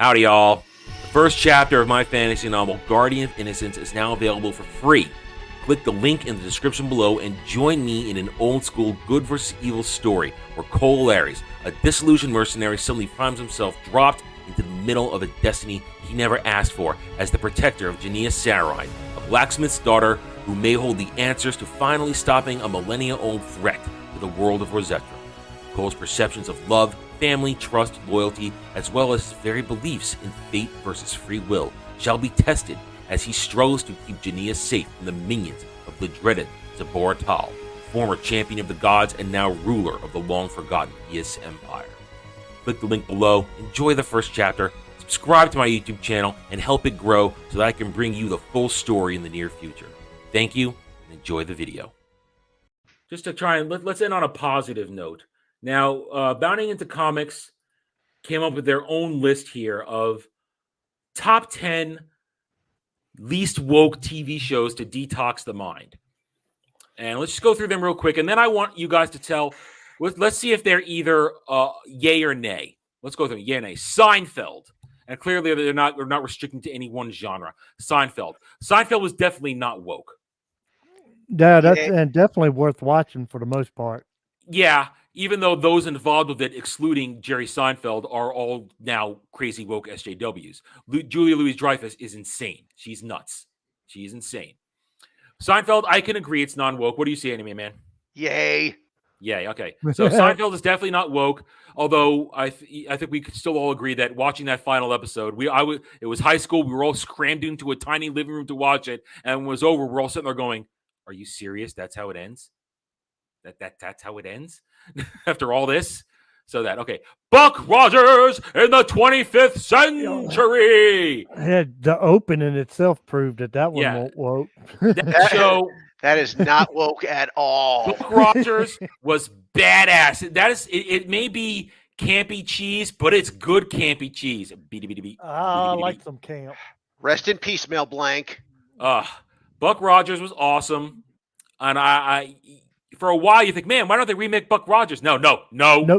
Howdy, y'all. The first chapter of my fantasy novel, Guardian of Innocence, is now available for free. Click the link in the description below and join me in an old-school good versus evil story where Cole Ares, a disillusioned mercenary, suddenly finds himself dropped into the middle of a destiny he never asked for as the protector of Jania Sarai, a blacksmith's daughter who may hold the answers to finally stopping a millennia-old threat to the world of Rosetta. Cole's perceptions of love, family, trust, loyalty, as well as his very beliefs in fate versus free will shall be tested as he struggles to keep Jania safe from the minions of the dreaded Zabor Tal, former champion of the gods and now ruler of the long-forgotten Yis Empire. Click the link below, enjoy the first chapter, subscribe to my YouTube channel, and help it grow so that I can bring you the full story in the near future. Thank you, and enjoy the video. Just to try and let's end on a positive note. Now, Bounding Into Comics came up with their own list here of top 10 least woke TV shows to detox the mind. And let's just go through them real quick. And then I want you guys to tell, let's see if they're either yay or nay. Let's go through yay or nay. Seinfeld. And clearly they're not restricting to any one genre. Seinfeld. Seinfeld was definitely not woke. Yeah, that's and definitely worth watching for the most part. Yeah, even though those involved with it, excluding Jerry Seinfeld, are all now crazy woke SJWs. Julia Louis-Dreyfus is insane. She's nuts. She's insane. Seinfeld, I can agree it's non-woke. What do you see, Anime Man? Yay. Yay, okay. So Seinfeld is definitely not woke, although I think we could still all agree that watching that final episode, it was high school, we were all crammed into a tiny living room to watch it, and when it was over, we're all sitting there going, are you serious? That's how it ends? That's how it ends after all this. So that okay, Buck Rogers in the 25th century. Yeah, the opening itself proved that one won't woke. That show that is not woke at all. Buck Rogers was badass. That is it may be campy cheese, but it's good campy cheese. I like some camp. Rest in peace, Mel Blanc. Buck Rogers was awesome, and I for a while you think, man, why don't they remake Buck Rogers? No. Nope. Wait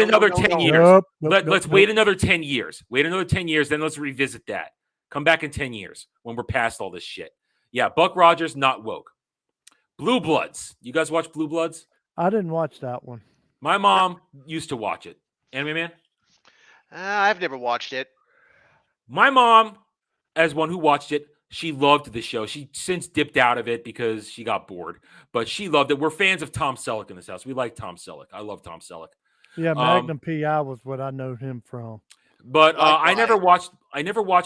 another 10 years. Let's wait another 10 years. Wait another 10 years, then let's revisit that. Come back in 10 years when we're past all this shit. Yeah, Buck Rogers, not woke. Blue Bloods. You guys watch Blue Bloods? I didn't watch that one. My mom used to watch it. Anime Man? I've never watched it. My mom, as one who watched it, she loved the show. She since dipped out of it because she got bored, but she loved it. We're fans of Tom Selleck in this house. We like Tom Selleck. I love Tom Selleck. Yeah, Magnum PI was what I know him from. But I never watched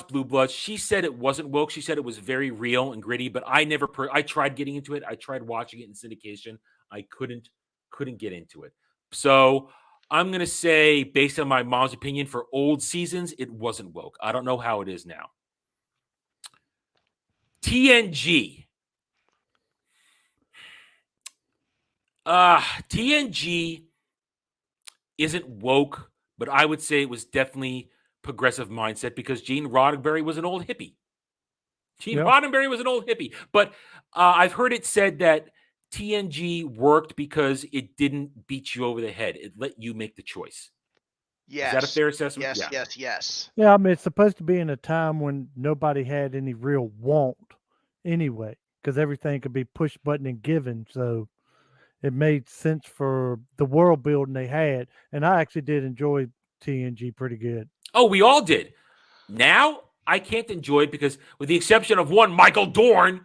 Blue Bloods. She said it wasn't woke. She said it was very real and gritty, but I tried getting into it. I tried watching it in syndication. I couldn't get into it. So I'm going to say, based on my mom's opinion, for old seasons, it wasn't woke. I don't know how it is now. TNG. TNG isn't woke, but I would say it was definitely progressive mindset because Gene Roddenberry was an old hippie. Roddenberry was an old hippie. But I've heard it said that TNG worked because it didn't beat you over the head. It let you make the choice. Yes. Is that a fair assessment? Yes. Yeah, I mean, it's supposed to be in a time when nobody had any real want anyway, because everything could be push button and given. So it made sense for the world building they had. And I actually did enjoy TNG pretty good. Oh, we all did. Now I can't enjoy it because, with the exception of one, Michael Dorn,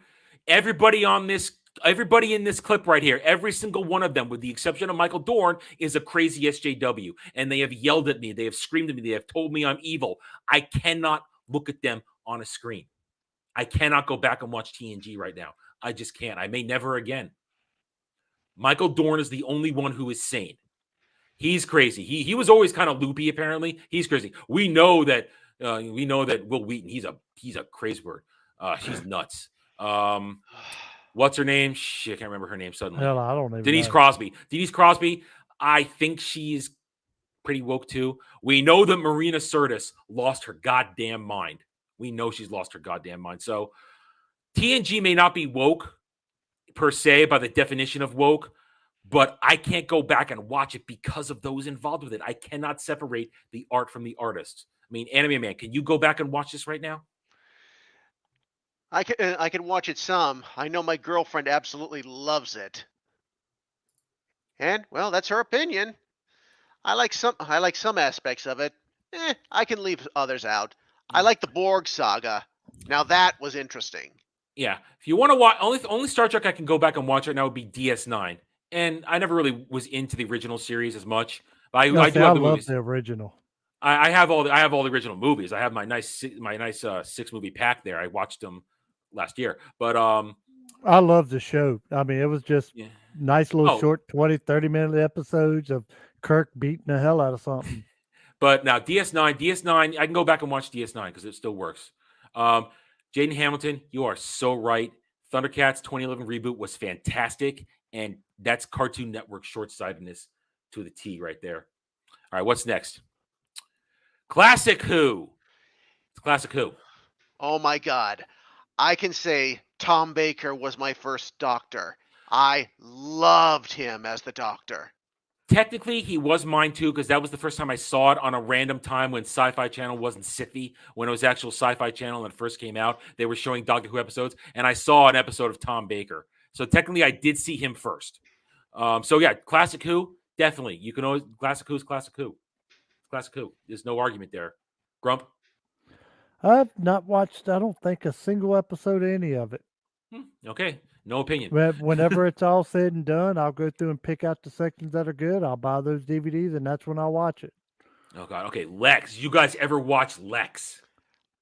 everybody in this clip right here, every single one of them, with the exception of Michael Dorn, is a crazy SJW. And they have yelled at me. They have screamed at me. They have told me I'm evil. I cannot look at them on a screen. I cannot go back and watch TNG right now. I just can't. I may never again. Michael Dorn is the only one who is sane. He's crazy. He was always kind of loopy, apparently. He's crazy. We know that Will Wheaton, he's a crazy word. She's nuts. What's her name? Shit, I can't remember her name suddenly. Hell, I don't even Denise know. Crosby. Denise Crosby, I think she's pretty woke too. We know that Marina Sirtis lost her goddamn mind. We know she's lost her goddamn mind. So TNG may not be woke per se by the definition of woke, but I can't go back and watch it because of those involved with it. I cannot separate the art from the artist. I mean, Anime Man, can you go back and watch this right now? I can watch it some. I know my girlfriend absolutely loves it. And well, that's her opinion. I like some aspects of it. I can leave others out. I like the Borg saga. Now that was interesting. Yeah, if you want to watch, only Star Trek I can go back and watch right now would be DS9, and I never really was into the original series as much. But I do I have the love movies. the original. I have all the original movies. I have my nice 6 movie pack there. I watched them last year, but I love the show. I mean, it was just yeah. nice little Oh, short 20, 30-minute episodes of Kirk beating the hell out of something. but now DS9, I can go back and watch DS9 because it still works. Jayden Hamilton, you are so right. Thundercats 2011 reboot was fantastic, and that's Cartoon Network short-sightedness to the T right there. All right, what's next? Classic Who. It's Classic Who. Oh my God. I can say Tom Baker was my first Doctor. I loved him as the Doctor. Technically, he was mine too, because that was the first time I saw it on a random time when Sci-Fi Channel wasn't Sci-Fi. When it was actual Sci-Fi Channel and it first came out, they were showing Doctor Who episodes, and I saw an episode of Tom Baker. So technically, I did see him first. So yeah, Classic Who, definitely. You can always Classic Who's Classic Who. Classic Who. There's no argument there. Grump. I've not watched, I don't think, a single episode of any of it. Okay, no opinion. But whenever it's all said and done, I'll go through and pick out the sections that are good. I'll buy those DVDs, and that's when I'll watch it. Oh god. Okay, Lex. You guys ever watch Lex?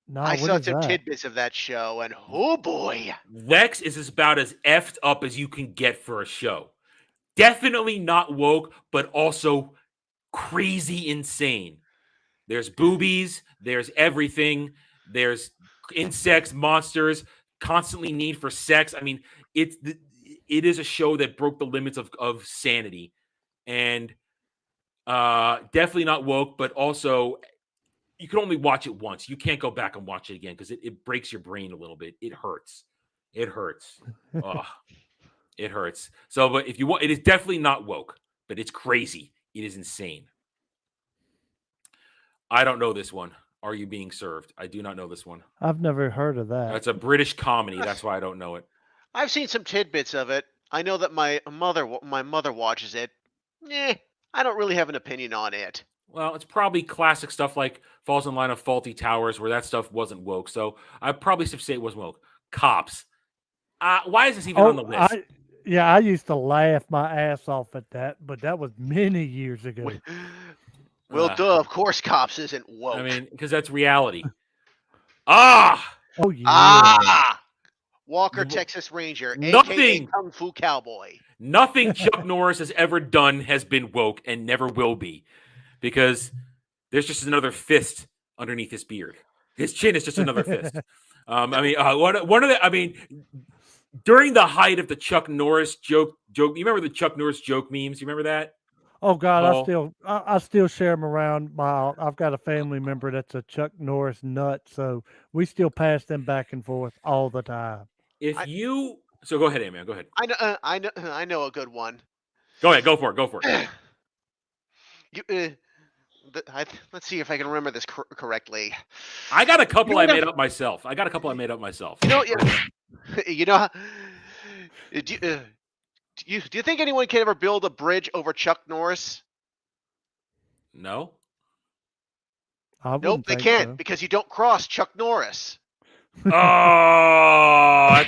No, I what saw is some that? tidbits of that show, and oh boy. Lex is about as effed up as you can get for a show. Definitely not woke, but also crazy insane. There's boobies, there's everything, there's insects, monsters, constantly need for sex. I mean, it is a show that broke the limits of sanity, and definitely not woke, but also you can only watch it once. You can't go back and watch it again because it breaks your brain a little bit. It hurts. It hurts. Oh, it hurts. So, but if you want, it is definitely not woke, but it's crazy. It is insane. I don't know this one. Are You Being Served? I do not know this one. I've never heard of that. It's a British comedy. That's why I don't know it. I've seen some tidbits of it. I know that my mother watches it. I don't really have an opinion on it. Well, it's probably classic stuff like Falls in Line of Faulty Towers, where that stuff wasn't woke. So I probably should say it wasn't woke. Cops. Why is this even on the list? I used to laugh my ass off at that, but that was many years ago. Well, duh, of course Cops isn't woke. I mean, because that's reality. Ah! Oh, yeah. Ah! Walker, Texas Ranger, Nothing. a.k.a. Kung Fu Cowboy. Nothing Chuck Norris has ever done has been woke and never will be, because there's just another fist underneath his beard. His chin is just another fist. I mean, one of the. I mean, during the height of the Chuck Norris joke. You remember the Chuck Norris joke memes? You remember that? Oh God, Paul? I still share them around. I've got a family member that's a Chuck Norris nut, so we still pass them back and forth all the time. So go ahead, man. Go ahead. I know a good one. Go ahead. Go for it. Let's see if I can remember this correctly. I got a couple I made up myself. You know, do you think anyone can ever build a bridge over Chuck Norris? No. Nope, they can't because you don't cross Chuck Norris. Oh,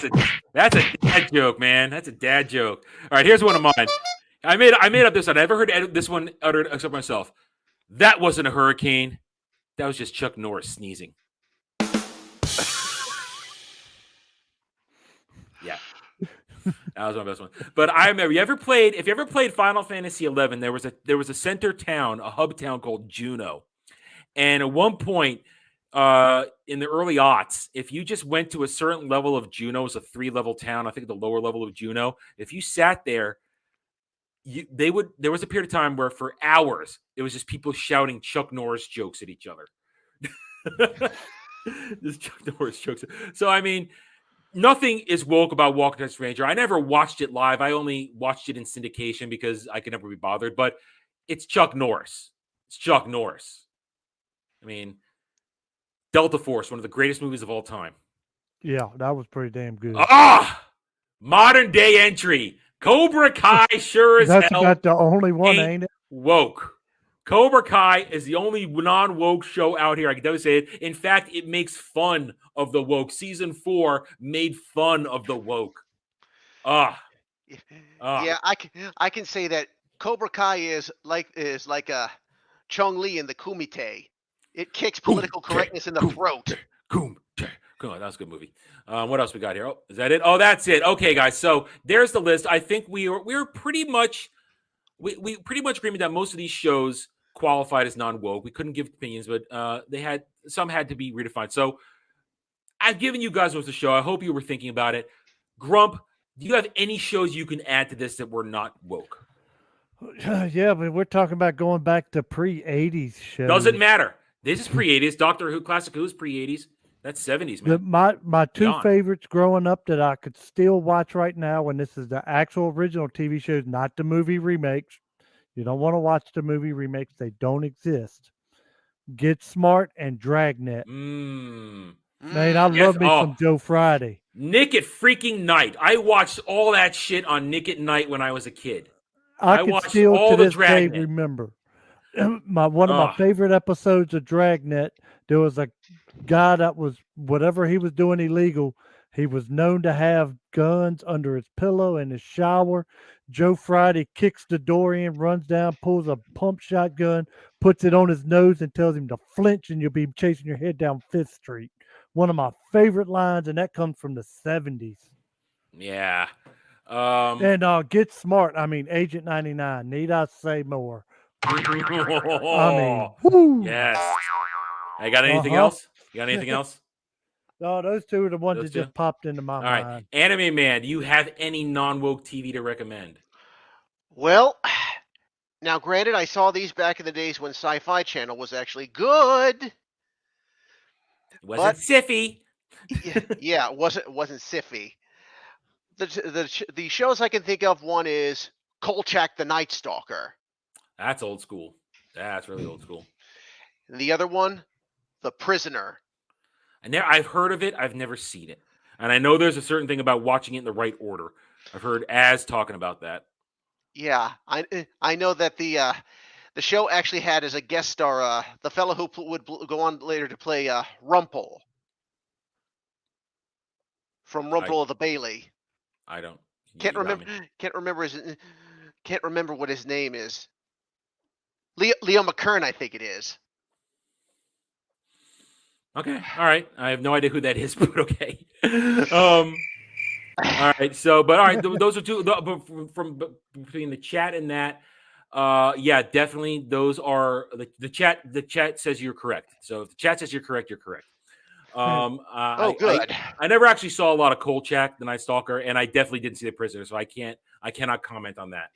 that's a dad joke, man. That's a dad joke. All right, here's one of mine. I made up this one. I never heard this one uttered except myself. That wasn't a hurricane. That was just Chuck Norris sneezing. Yeah. That was my best one. But I remember, if you ever played Final Fantasy XI, there was a center town, a hub town called Juneau. And at one point, in the early aughts, if you just went to a certain level of Juneau, it was a 3-level town, I think the lower level of Juneau, if you sat there, there was a period of time where for hours, it was just people shouting Chuck Norris jokes at each other. Just Chuck Norris jokes. So, I mean, nothing is woke about Walker Texas Ranger. I never watched it live. I only watched it in syndication because I could never be bothered. But it's Chuck Norris. It's Chuck Norris. I mean, Delta Force, one of the greatest movies of all time. Yeah, that was pretty damn good. Modern day entry. Cobra Kai sure as That's hell about the only one, ain't it? woke. Cobra Kai is the only non-woke show out here. I can definitely say it. In fact, it makes fun of the woke. Season 4 made fun of the woke. Yeah, I can say that Cobra Kai is like Chong Li in the Kumite. It kicks political correctness in the throat. That was a good movie. What else we got here? Oh, is that it? Oh, that's it. Okay, guys. So there's the list. I think we're pretty much we pretty much agreed that most of these shows qualified as non-woke. We couldn't give opinions, but some had to be redefined. So I've given you guys most of the show. I hope you were thinking about it. Grump, do you have any shows you can add to this that were not woke? Yeah, but we're talking about going back to pre-'80s shows. Doesn't matter. This is pre-'80s. Doctor Who, Classic Who is pre-'80s. That's 70s, man. My two favorites growing up that I could still watch right now, and this is the actual original TV shows, not the movie remakes. You don't want to watch the movie remakes. They don't exist. Get Smart and Dragnet. Man, I love me some Joe Friday. Nick at freaking Night. I watched all that shit on Nick at Night when I was a kid. I watched still all to this day remember. One of my favorite episodes of Dragnet, there was a guy that was, whatever he was doing illegal, he was known to have guns under his pillow in his shower. Joe Friday kicks the door in, runs down, pulls a pump shotgun, puts it on his nose and tells him to flinch and you'll be chasing your head down 5th Street. One of my favorite lines, and that comes from the 70s. Yeah. And Get Smart. I mean, Agent 99. Need I say more? Woo. Yes. I got anything else? You got anything else? No, those two are the ones that just popped into my mind. All right. Anime Man, do you have any non-woke TV to recommend? Well, now granted, I saw these back in the days when Sci-Fi Channel was actually good. It wasn't Siffy. Yeah, it wasn't Siffy. The shows I can think of, one is Kolchak the Night Stalker. That's old school. That's really old school. And the other one, The Prisoner. I've heard of it. I've never seen it. And I know there's a certain thing about watching it in the right order. I've heard Az talking about that. Yeah, I know that the show actually had as a guest star the fellow who would go on later to play Rumpel from Rumpel of the Bailey. I don't. Can't remember what his name is. Leo McKern, I think it is. Okay. All right. I have no idea who that is, but okay. All right. So, but all right. Those are two from between the chat and that. Yeah, definitely. Those are the chat. The chat says you're correct. So if the chat says you're correct, you're correct. Good. I never actually saw a lot of Kolchak, the Night Stalker, and I definitely didn't see The Prisoner, so I cannot comment on that.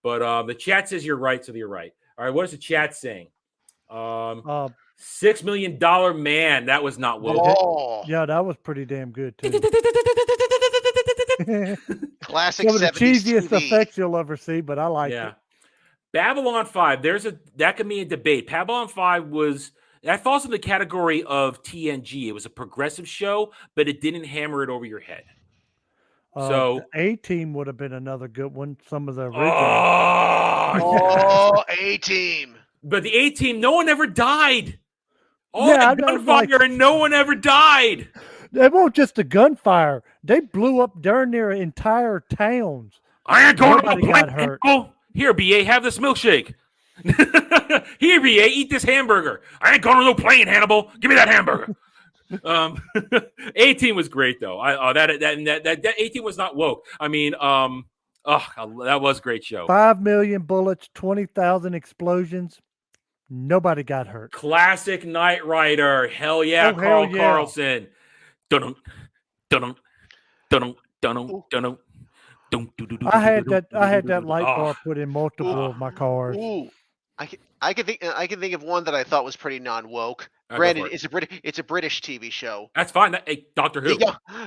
But the chat says you're right, so you're right. All right. What is the chat saying? $6 Million Man. That was not woke. Oh. Yeah, that was pretty damn good too. Classic. Some of the cheesiest effects you'll ever see, but I like it. Babylon 5. That could be a debate. Babylon 5 that falls in the category of TNG. It was a progressive show, but it didn't hammer it over your head. So the A-Team would have been another good one. Some of the original. A-Team. But the A-Team, no one ever died. Gunfire and no one ever died. It wasn't just the gunfire. They blew up during their entire towns. I ain't going Nobody got hurt. Here, BA, have this milkshake. Here, BA, eat this hamburger. I ain't going to no plane, Hannibal. Give me that hamburger. A-Team was great though. That A-Team was not woke. I mean, that was a great show. 5 million bullets, 20,000 explosions. Nobody got hurt. Classic Knight Rider. Hell yeah, Carl Carlson. Dun dun dun dun dun. I had that light bar put in multiple of my cars. Ooh. I can think of one that I thought was pretty non-woke. Granted, it's a British TV show. That's fine. Hey, Doctor Who.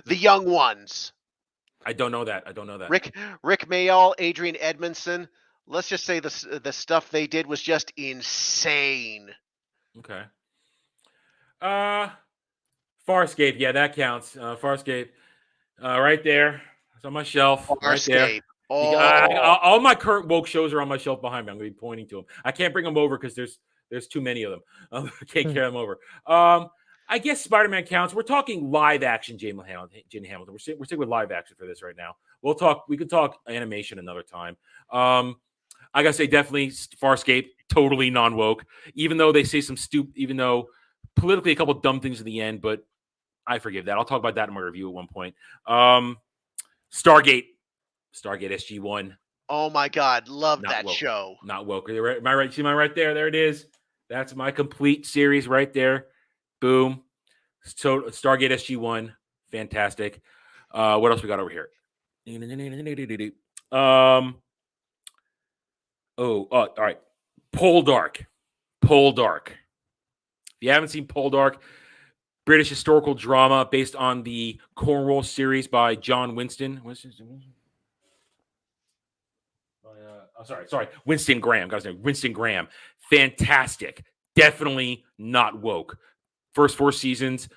The young ones. I don't know that. Rick Mayall, Adrian Edmondson. Let's just say the stuff they did was just insane. Okay. Farscape. Yeah, that counts. Farscape. Right there. It's on my shelf. Farscape. Right there. Oh. All my current woke shows are on my shelf behind me. I'm going to be pointing to them. I can't bring them over because there's too many of them. I can't carry them over. I guess Spider-Man counts. We're talking live action, Jayden Hamilton. We're sticking with live action for this right now. We could talk animation another time. I gotta say, definitely Farscape, totally non-woke. Even though they say some even though politically a couple dumb things at the end, but I forgive that. I'll talk about that in my review at one point. Stargate SG-1. Oh my God, love Not that woke. show. Not woke. Am I right? See mine right there? There it is. That's my complete series right there. Boom. So Stargate SG-1, fantastic. What else we got over here? All right. Poldark. If you haven't seen Poldark, British historical drama based on the Cornwall series by John Winston. Winston Graham. Guys, Winston Graham. Fantastic. Definitely not woke. First 4 seasons,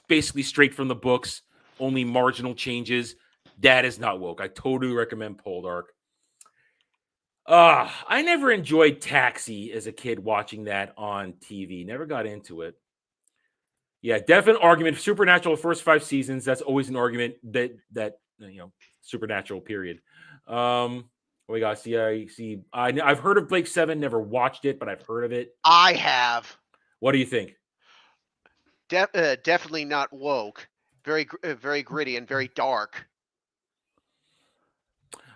basically straight from the books, only marginal changes. That is not woke. I totally recommend Poldark. I never enjoyed Taxi as a kid watching that on TV. Never got into it. Yeah, definite argument. Supernatural, first 5 seasons, that's always an argument that Supernatural, period. We got see. I've heard of Blake 7, never watched it, but I've heard of it. I have. What do you think? Definitely not woke. Very gritty and very dark.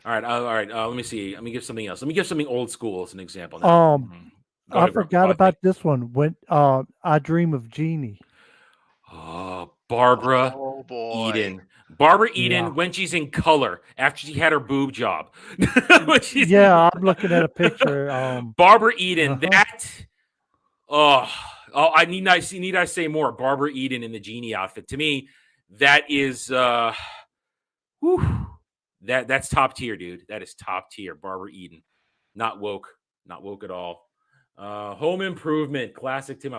All right. Let me see. Let me give something else. Let me give something old school as an example. I forgot about this one. When I Dream of Jeannie. Oh, Barbara Eden. Barbara Eden when she's in color after she had her boob job. I'm looking at a picture. Barbara Eden. I need I say more? Barbara Eden in the genie outfit. To me, that is that's top tier, dude. That is top tier. Barbara Eden. Not woke at all. Home Improvement, classic Tim.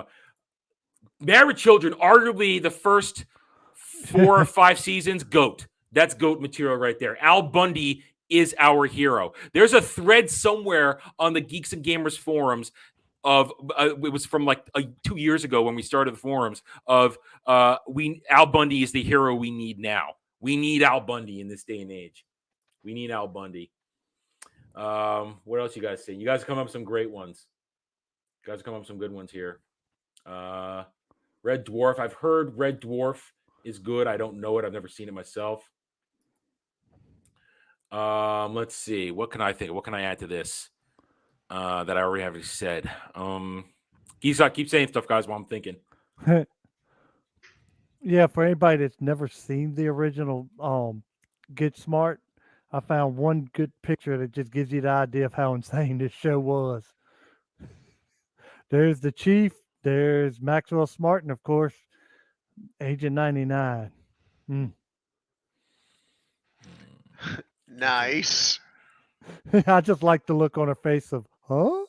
Married Children, arguably the first 4 or 5 seasons, GOAT. That's GOAT material right there. Al Bundy is our hero. There's a thread somewhere on the Geeks and Gamers forums of it was from like 2 years ago when we started the forums of Al Bundy is the hero we need now. We need Al Bundy in this day and age. We need Al Bundy. What else you guys see? You guys come up with some great ones. You guys come up with some good ones here. Red Dwarf. I've heard Red Dwarf is good. I don't know it. I've never seen it myself. Let's see. What can I think? What can I add to this that I already have said? Keep saying stuff, guys, while I'm thinking. Yeah, for anybody that's never seen the original Get Smart, I found one good picture that just gives you the idea of how insane this show was. There's the Chief, there's Maxwell Smart, and of course, Agent 99. Nice. I just like the look on her face of, huh?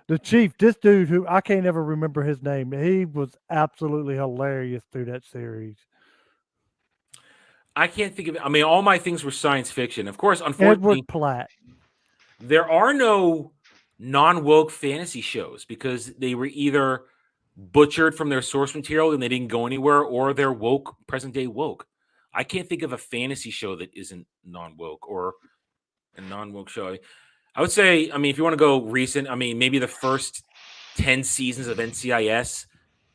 The Chief, this dude who I can't ever remember his name, he was absolutely hilarious through that series. I can't think of it. I mean, all my things were science fiction. Of course, unfortunately, Edward Platt. There are no non-woke fantasy shows because they were either butchered from their source material and they didn't go anywhere, or they're woke, present-day woke. I can't think of a fantasy show that isn't non-woke or a non-woke show. I would say, I mean, if you want to go recent, I mean, maybe the first 10 seasons of NCIS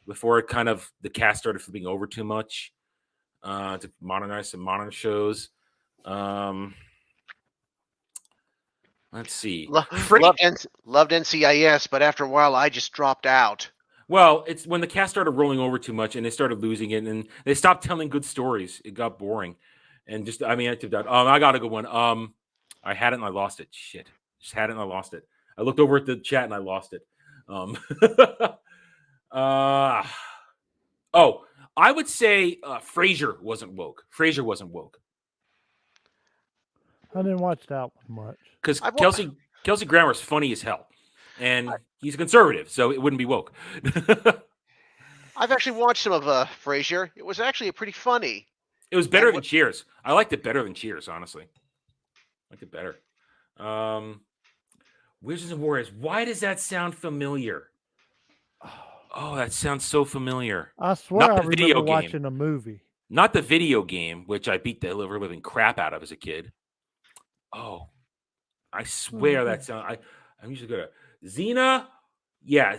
before the cast started flipping over too much to modernize some modern shows. Let's see. Loved NCIS, but after a while, I just dropped out. Well, it's when the cast started rolling over too much and they started losing it and they stopped telling good stories. It got boring. And I tipped out. I got a good one. I had it and I lost it. Shit. Just had it and I lost it. I looked over at the chat and I lost it. Oh, I would say Frasier wasn't woke. Frasier wasn't woke I didn't watch that one much. because I've wa- Kelsey Grammer's funny as hell, and he's a conservative, so it wouldn't be woke. I've actually watched some of Frasier. It was actually pretty funny. It was better And than Cheers. I liked it better than Cheers, honestly. I liked it better. Wizards and Warriors. Why does that sound familiar? Oh, that sounds so familiar. I swear Not I the video remember game. watching a movie. Not the video game, which I beat the living crap out of as a kid. Oh, I swear that sound. I'm usually good at Xena. Yeah,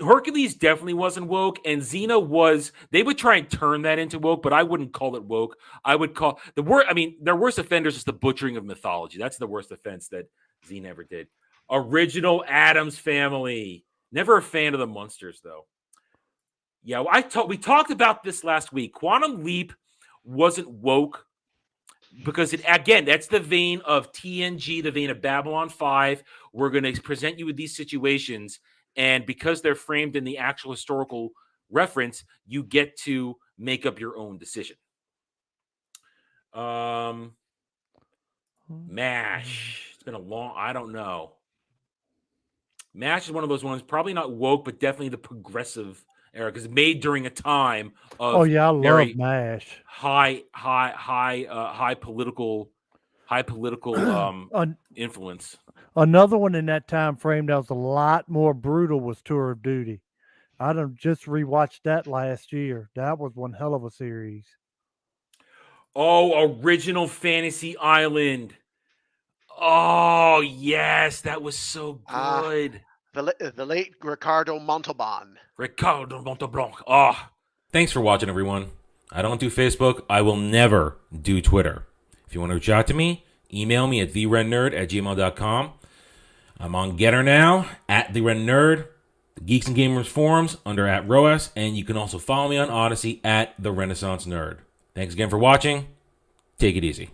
Hercules definitely wasn't woke, and Xena was. They would try and turn that into woke, but I wouldn't call it woke. I would call the word. I mean, their worst offenders is the butchering of mythology. That's the worst offense that Xena ever did. Original Addams Family. Never a fan of the Munsters, though. Yeah, we talked about this last week. Quantum Leap wasn't woke because that's the vein of TNG, the vein of Babylon 5. We're going to present you with these situations, and because they're framed in the actual historical reference, you get to make up your own decision. MASH. It's been I don't know. MASH is one of those ones, probably not woke, but definitely the progressive era, because made during a time of I love MASH. high political influence. Another one in that time frame that was a lot more brutal was Tour of Duty. I done just rewatched that last year. That was one hell of a series. Oh, Original Fantasy Island. Oh, yes, that was so good. The late Ricardo Montalban. Ricardo Montalban. Oh, thanks for watching, everyone. I don't do Facebook. I will never do Twitter. If you want to reach out to me, email me at therennerd@gmail.com. I'm on Getter now, at therennerd, the Geeks and Gamers forums under @ROAS, and you can also follow me on Odyssey at the Renaissance Nerd. Thanks again for watching. Take it easy.